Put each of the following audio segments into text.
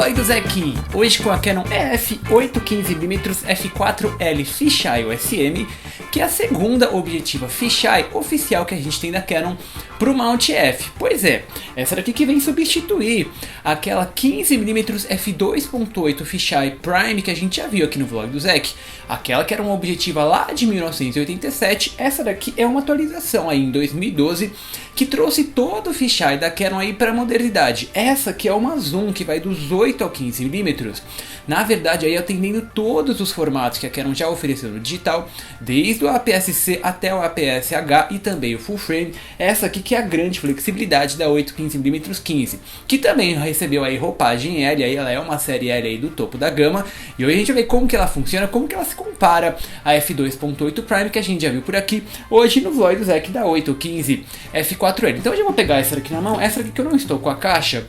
Vlog do Zek, hoje com a Canon EF 815mm f4L Fisheye USM, que é a segunda objetiva fisheye oficial que a gente tem da Canon para o mount F. Pois é, essa daqui que vem substituir aquela 15mm f2.8 fisheye prime que a gente já viu aqui no Vlog do Zek. Aquela que era uma objetiva lá de 1987, essa daqui é uma atualização aí em 2012 que trouxe todo o fisheye da Canon aí para a modernidade. Essa que é uma zoom que vai dos 8 ao 15mm, na verdade aí atendendo todos os formatos que a Canon já ofereceu no digital, desde o APS-C até o APS-H e também o full frame. Essa aqui que é a grande flexibilidade da 815mm 15, que também recebeu aí roupagem L, aí ela é uma série L aí do topo da gama, e hoje a gente vai ver como que ela funciona, como que ela se compara a f2.8 prime que a gente já viu por aqui, hoje no Vlog do Zek da 815 f4L. Então hoje eu vou pegar essa aqui na mão, essa aqui que eu não estou com a caixa,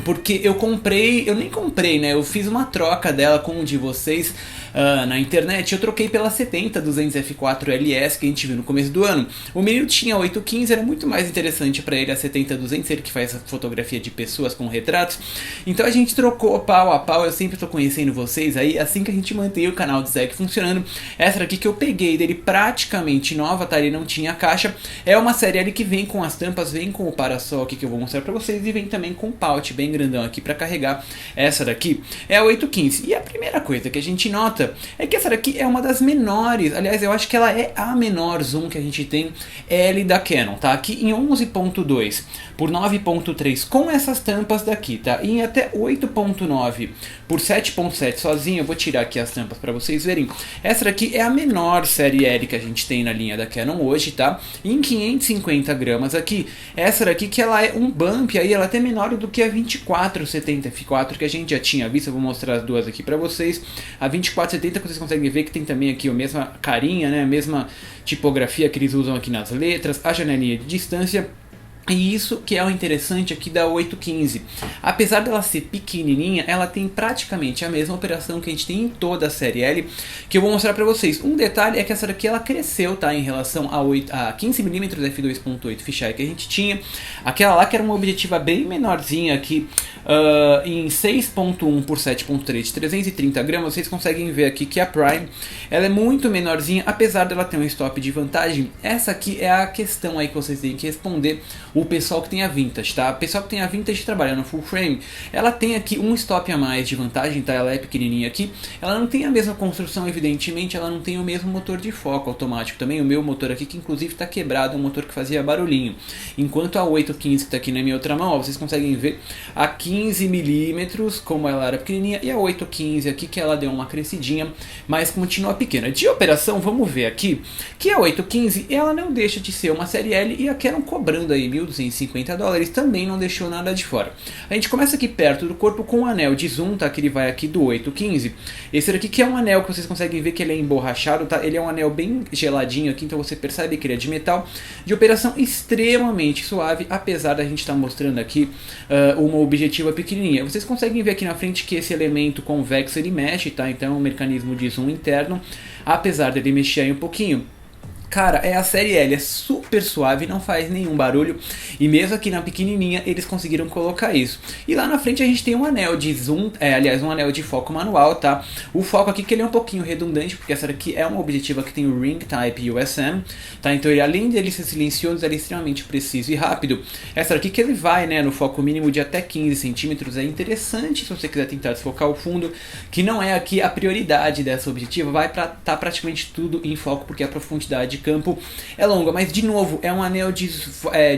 porque eu nem comprei, né? Eu fiz uma troca dela com um de vocês na internet. Eu troquei pela 70-200 f4LS que a gente viu no começo do ano. O menino tinha 815, era muito mais interessante para ele a 70-200, ele que faz a fotografia de pessoas com retratos. Então a gente trocou pau a pau. Eu sempre estou conhecendo vocês aí, assim que a gente mantém o canal do Zek funcionando. Essa daqui que eu peguei dele praticamente nova, tá? Ele não tinha caixa. É uma série ali que vem com as tampas, vem com o parasol aqui que eu vou mostrar para vocês, e vem também com o pouch bem grandão aqui para carregar. Essa daqui é a 815. E a primeira coisa que a gente nota é que essa daqui é uma das menores, aliás eu acho que ela é a menor zoom que a gente tem L da Canon, tá? Aqui em 11.2 por 9.3 com essas tampas daqui, tá? E em até 8.9 por 7.7 sozinho. Eu vou tirar aqui as tampas para vocês verem. Essa daqui é a menor série L que a gente tem na linha da Canon hoje, tá? E em 550 gramas aqui, essa daqui que ela é um bump aí, ela é até menor do que a 2470 f4 que a gente já tinha visto. Eu vou mostrar as duas aqui para vocês. A 2470 que vocês conseguem ver que tem também aqui a mesma carinha, né? A mesma tipografia que eles usam aqui nas letras, a janelinha de distância. E isso que é o interessante aqui da 815. Apesar dela ser pequenininha, ela tem praticamente a mesma operação que a gente tem em toda a série L, que eu vou mostrar pra vocês. Um detalhe é que essa daqui ela cresceu, tá, em relação a 15mm f2.8 fisheye que a gente tinha. Aquela lá que era uma objetiva bem menorzinha aqui, em 6.1 por 7.3 de 330 gramas, vocês conseguem ver aqui que a Prime ela é muito menorzinha, apesar dela ter um stop de vantagem. Essa aqui é a questão aí que vocês têm que responder. O pessoal que tem a Vintage, tá? O pessoal que tem a Vintage trabalhando no full frame, ela tem aqui um stop a mais de vantagem, tá? Ela é pequenininha aqui, ela não tem a mesma construção, evidentemente, ela não tem o mesmo motor de foco automático também. O meu motor aqui, que inclusive está quebrado, é um motor que fazia barulhinho. Enquanto a 815 que tá aqui na minha outra mão, ó, vocês conseguem ver a 15mm, como ela era pequenininha, e a 815 aqui, que ela deu uma crescidinha, mas continua pequena. De operação, vamos ver aqui, que a 815, ela não deixa de ser uma série L, e a Canon cobrando aí $1.250 também não deixou nada de fora. A gente começa aqui perto do corpo com um anel de zoom, tá? Que ele vai aqui do 815. Esse daqui que é um anel que vocês conseguem ver que ele é emborrachado, tá? Ele é um anel bem geladinho aqui, então você percebe que ele é de metal, de operação extremamente suave, apesar da gente estar mostrando aqui uma objetiva pequenininha. Vocês conseguem ver aqui na frente que esse elemento convexo ele mexe, tá? Então é um mecanismo de zoom interno, apesar dele mexer aí um pouquinho. Cara, é a série L, é super suave, não faz nenhum barulho, e mesmo aqui na pequenininha eles conseguiram colocar isso. E lá na frente a gente tem um anel de zoom, aliás um anel de foco manual, tá? O foco aqui que ele é um pouquinho redundante, porque essa daqui é uma objetiva que tem o Ring Type USM, tá? Então ele, além de ele ser silencioso, ele é extremamente preciso e rápido. Essa daqui que ele vai, né, no foco mínimo de até 15 centímetros, é interessante se você quiser tentar desfocar o fundo, que não é aqui a prioridade dessa objetiva, vai pra tá praticamente tudo em foco, porque a profundidade campo é longa, mas de novo é um anel de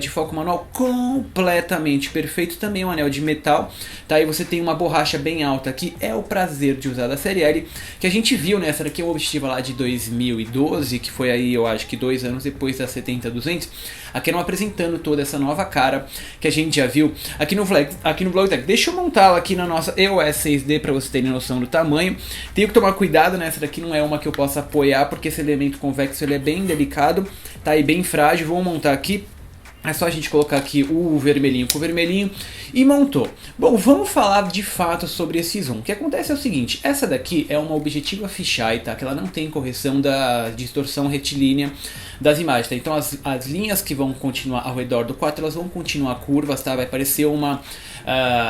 foco manual completamente perfeito, também é um anel de metal, tá? E você tem uma borracha bem alta aqui, é o prazer de usar da série L, que a gente viu, né? Essa daqui é uma objetiva lá de 2012, que foi aí eu acho que 2 anos depois da 70-200, a Canon apresentando toda essa nova cara que a gente já viu aqui no Vlog Zek. Deixa eu montá-la aqui na nossa EOS 6D para vocês terem noção do tamanho. Tenho que tomar cuidado, né? Essa daqui não é uma que eu possa apoiar, porque esse elemento convexo ele é bem delicado, tá aí bem frágil. Vou montar aqui. É só a gente colocar aqui o vermelhinho com o vermelhinho e montou. Bom, vamos falar de fato sobre esse zoom. O que acontece é o seguinte, essa daqui é uma objetiva fisheye, tá? Que ela não tem correção da distorção retilínea das imagens, tá? Então as linhas que vão continuar ao redor do 4, elas vão continuar curvas, tá? Vai parecer uma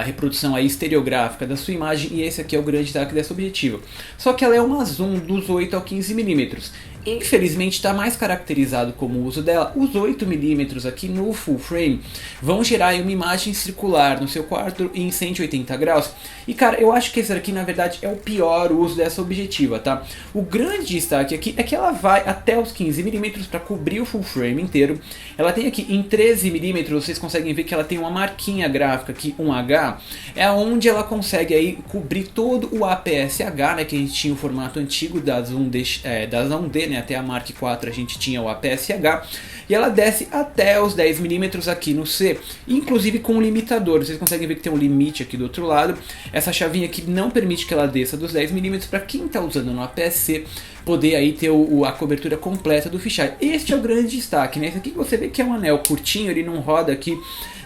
reprodução aí estereográfica da sua imagem, e esse aqui é o grande destaque dessa objetiva. Só que ela é uma zoom dos 8 ao 15mm. Infelizmente está mais caracterizado como o uso dela. Os 8mm aqui no full frame vão gerar uma imagem circular no seu quarto em 180 graus. E cara, eu acho que esse aqui na verdade é o pior uso dessa objetiva, tá? O grande destaque aqui é que ela vai até os 15mm para cobrir o full frame inteiro. Ela tem aqui em 13mm, vocês conseguem ver que ela tem uma marquinha gráfica aqui, um H, é onde ela consegue aí cobrir todo o APS-H, né, que a gente tinha o formato antigo da Zoom D, né, até a Mark IV a gente tinha o APS-H, e ela desce até os 10mm aqui no C, inclusive com um limitador. Vocês conseguem ver que tem um limite aqui do outro lado. Essa chavinha aqui não permite que ela desça dos 10mm para quem está usando no APS-C poder aí ter a cobertura completa do fisheye. Este é o grande destaque, né? Esse aqui você vê que é um anel curtinho, ele não roda aqui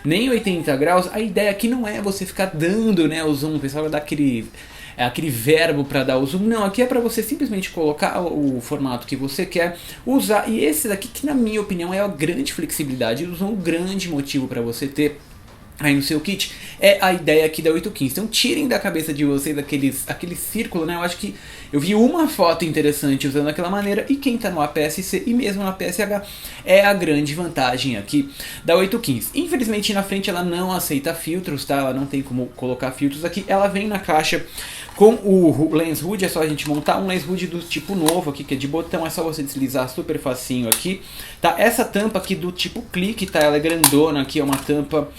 nem 80 graus. A ideia aqui não é você ficar dando, né, o zoom, o pessoal vai dar aquele verbo para dar o zoom. Não, aqui é para você simplesmente colocar o formato que você quer usar. E esse daqui que na minha opinião é a grande flexibilidade, o grande motivo para você ter aí no seu kit, é a ideia aqui da 815. Então tirem da cabeça de vocês aquele círculo, né? Eu acho que eu vi uma foto interessante usando daquela maneira, e quem está no APS-C e mesmo no APS-H é a grande vantagem aqui da 815. Infelizmente na frente ela não aceita filtros, tá? Ela não tem como colocar filtros aqui. Ela vem na caixa com o lens hood, é só a gente montar um lens hood do tipo novo aqui, que é de botão, é só você deslizar super facinho aqui, tá? Essa tampa aqui do tipo clique, tá? Ela é grandona aqui, é uma tampa,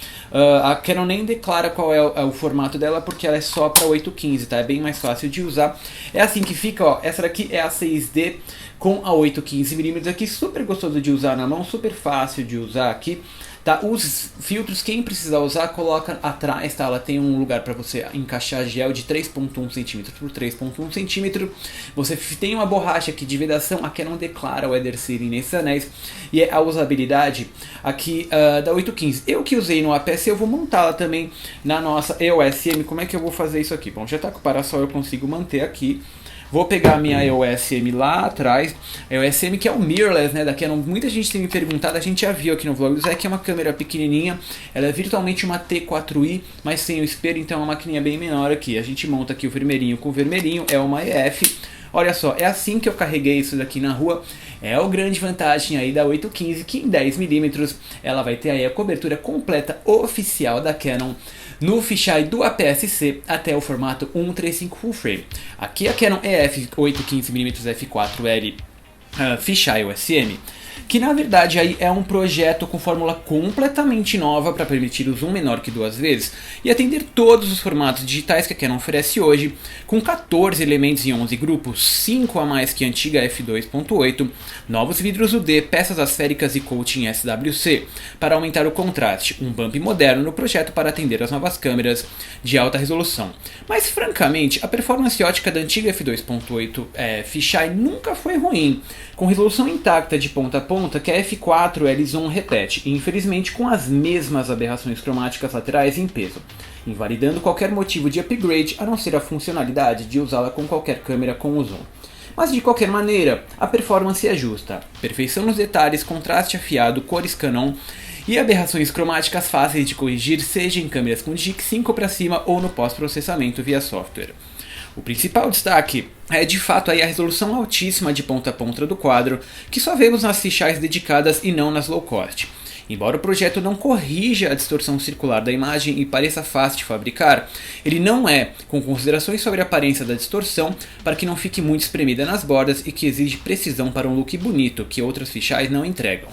a Canon nem declara qual é o formato dela, porque ela é só para 815, tá? É bem mais fácil de usar. É assim que fica, ó, essa daqui é a 6D com a 815mm aqui, super gostoso de usar na mão, super fácil de usar aqui. Tá, os filtros, quem precisar usar, coloca atrás, tá? Ela tem um lugar para você encaixar gel de 3.1 cm por 3.1 cm. Você tem uma borracha aqui de vedação, a Canon declara o Weather Sealing nesses anéis. E é a usabilidade aqui da 815. Eu que usei no APS, eu vou montá-la também na nossa EOS M. Como é que eu vou fazer isso aqui? Bom, já tá com o parasol, eu consigo manter aqui. Vou pegar a minha EOS M lá atrás, a EOS M que é o mirrorless, né, da Canon. Muita gente tem me perguntado, a gente já viu aqui no vlog do Zé, que é uma câmera pequenininha, ela é virtualmente uma T4i, mas sem o espelho, então é uma maquininha bem menor aqui. A gente monta aqui o vermelhinho com o vermelhinho, é uma EF. Olha só, é assim que eu carreguei isso daqui na rua. É a grande vantagem aí da 815, que em 10mm ela vai ter aí a cobertura completa oficial da Canon no fisheye do APS-C até o formato 1.35 full frame. Aqui a Canon EF 815mm f4L fisheye USM, que na verdade aí é um projeto com fórmula completamente nova para permitir o zoom menor que 2 vezes e atender todos os formatos digitais que a Canon oferece hoje, com 14 elementos em 11 grupos, 5 a mais que a antiga f2.8, novos vidros UD, peças asféricas e coating SWC para aumentar o contraste, um bump moderno no projeto para atender as novas câmeras de alta resolução. Mas francamente, a performance ótica da antiga f2.8 fisheye nunca foi ruim, com resolução intacta de ponta a ponta que a f4L Zoom repete, e infelizmente com as mesmas aberrações cromáticas laterais em peso, invalidando qualquer motivo de upgrade a não ser a funcionalidade de usá-la com qualquer câmera com o zoom. Mas de qualquer maneira, a performance é justa, perfeição nos detalhes, contraste afiado, cores Canon e aberrações cromáticas fáceis de corrigir, seja em câmeras com DIC 5 para cima ou no pós-processamento via software. O principal destaque é de fato aí a resolução altíssima de ponta a ponta do quadro, que só vemos nas fisheyes dedicadas e não nas low cost. Embora o projeto não corrija a distorção circular da imagem e pareça fácil de fabricar, ele não é, com considerações sobre a aparência da distorção, para que não fique muito espremida nas bordas e que exige precisão para um look bonito, que outras fisheyes não entregam.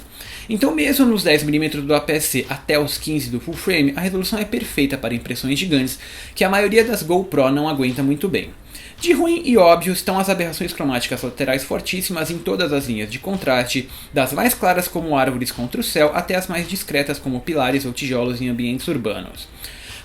Então mesmo nos 10mm do APS-C até os 15 do full frame, a resolução é perfeita para impressões gigantes que a maioria das GoPro não aguenta muito bem. De ruim e óbvio estão as aberrações cromáticas laterais fortíssimas em todas as linhas de contraste, das mais claras como árvores contra o céu até as mais discretas como pilares ou tijolos em ambientes urbanos.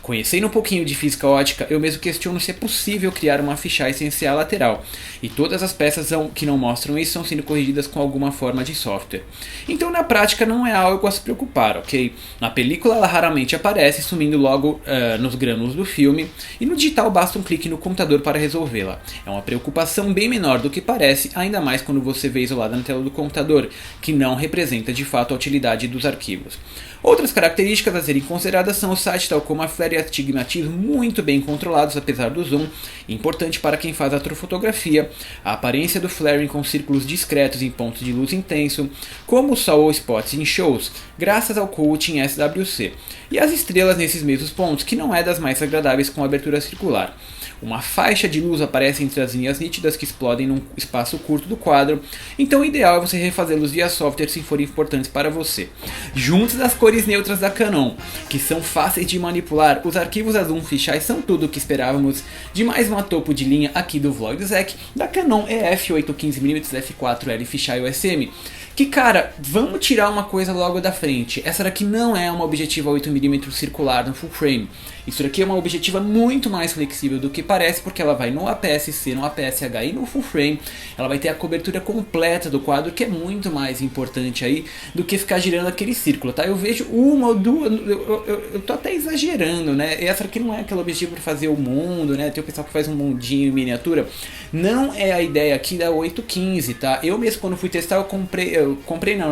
Conhecendo um pouquinho de física ótica, eu mesmo questiono se é possível criar uma fisheye sem ser a lateral, e todas as peças que não mostram isso estão sendo corrigidas com alguma forma de software. Então na prática não é algo a se preocupar, ok? Na película ela raramente aparece, sumindo logo nos grânulos do filme, e no digital basta um clique no computador para resolvê-la. É uma preocupação bem menor do que parece, ainda mais quando você vê isolada na tela do computador, que não representa de fato a utilidade dos arquivos. Outras características a serem consideradas são o site, tal como a flare e astigmatismo muito bem controlados apesar do zoom, importante para quem faz astrofotografia, a aparência do flaring com círculos discretos em pontos de luz intenso, como o sol ou spots em shows, graças ao coating SWC, e as estrelas nesses mesmos pontos, que não é das mais agradáveis com abertura circular. Uma faixa de luz aparece entre as linhas nítidas que explodem num espaço curto do quadro, então o ideal é você refazê-los via software se forem importantes para você. Juntos das cores neutras da Canon, que são fáceis de manipular, os arquivos da Zoom Fisheye são tudo o que esperávamos de mais uma topo de linha aqui do vlog do Zac, da Canon EF 815mm f4L Fisheye USM. Que cara, vamos tirar uma coisa logo da frente, essa daqui não é uma objetiva 8mm circular no full frame. Isso daqui é uma objetiva muito mais flexível do que parece, porque ela vai no APS-C, no APS-H e no full frame. Ela vai ter a cobertura completa do quadro, que é muito mais importante aí do que ficar girando aquele círculo, tá? Eu vejo uma ou duas, eu tô até exagerando, né? Essa aqui não é aquele objetivo para fazer o mundo, né? Tem o pessoal que faz um mundinho em miniatura. Não é a ideia aqui da 815, tá? Eu mesmo quando fui testar, eu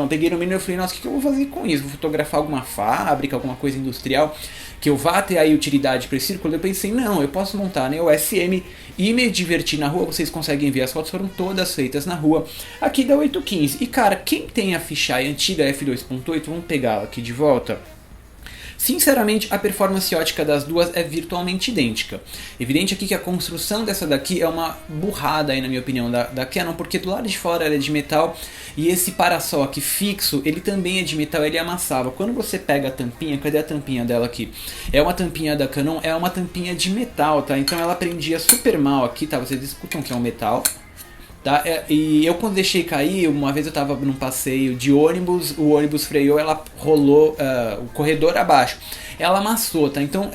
peguei no mínimo e falei, nossa, o que eu vou fazer com isso? Vou fotografar alguma fábrica, alguma coisa industrial que eu vá ter aí utilidade para esse círculo? Eu pensei, não, eu posso montar, né, o SM e me divertir na rua. Vocês conseguem ver, as fotos foram todas feitas na rua aqui da 815. E cara, quem tem a fisheye antiga f2.8, vamos pegá-la aqui de volta. Sinceramente, a performance ótica das duas é virtualmente idêntica. Evidente aqui que a construção dessa daqui é uma burrada aí, na minha opinião, da Canon, porque do lado de fora ela é de metal e esse parasol aqui fixo, ele também é de metal, ele amassava. Quando você pega a tampinha, cadê a tampinha dela aqui? É uma tampinha da Canon, é uma tampinha de metal, tá? Então ela prendia super mal aqui, tá? Vocês escutam que é um metal. Tá? E eu quando deixei cair, uma vez eu estava num passeio de ônibus, o ônibus freou, ela rolou o corredor abaixo. Ela amassou, tá? Então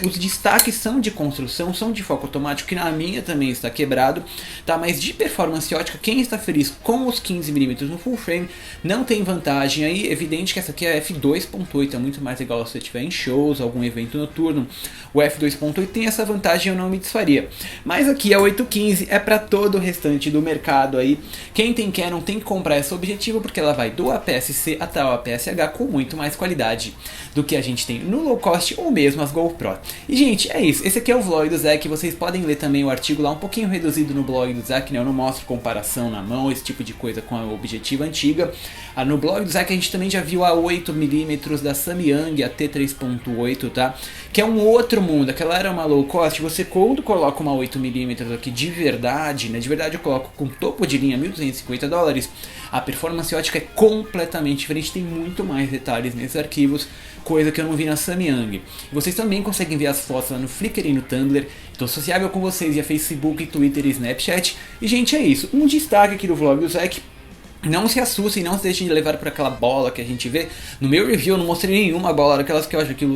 os destaques são de construção, são de foco automático, que na minha também está quebrado, tá? Mas de performance ótica, quem está feliz com os 15mm no full frame não tem vantagem aí. Evidente que essa aqui é f2.8, é muito mais legal se você estiver em shows, algum evento noturno. O f2.8 tem essa vantagem, eu não me desfaria. Mas aqui a 815 é para todo o restante do mercado aí. Quem tem Canon tem que comprar essa objetiva, porque ela vai do APS-C até o APS-H com muito mais qualidade do que a gente tem no low cost ou mesmo as GoPro. E gente, é isso. Esse aqui é o vlog do Zac. Vocês podem ler também o artigo lá um pouquinho reduzido no blog do Zac, né? Eu não mostro comparação na mão, esse tipo de coisa com a objetiva antiga. No blog do Zac a gente também já viu a 8mm da Samyang, a T3.8, tá? Que é um outro mundo. Aquela era uma low cost. Você quando coloca uma 8mm aqui de verdade, né? De verdade eu coloco com topo de linha $1.250. A performance ótica é completamente diferente, tem muito mais detalhes nesses arquivos, coisa que eu não vi na Samyang. Vocês também conseguem ver as fotos lá no Flickr e no Tumblr. Estou sociável com vocês via Facebook, Twitter e Snapchat. E gente, é isso. Um destaque aqui do vlog do Zac. Não se assustem, não se deixem de levar por aquela bola que a gente vê. No meu review eu não mostrei nenhuma bola daquelas que eu acho aquilo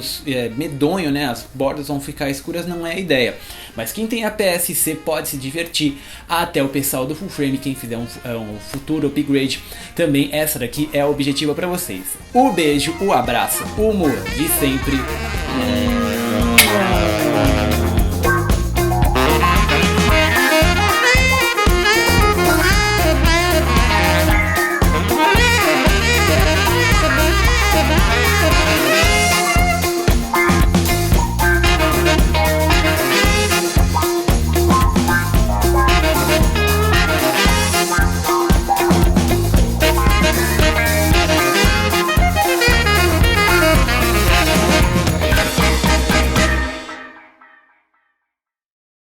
medonho, né? As bordas vão ficar escuras, não é a ideia. Mas quem tem a PSC pode se divertir. Até o pessoal do full frame, quem fizer um futuro upgrade, também essa daqui é a objetiva para vocês. O beijo, o abraço, o humor de sempre.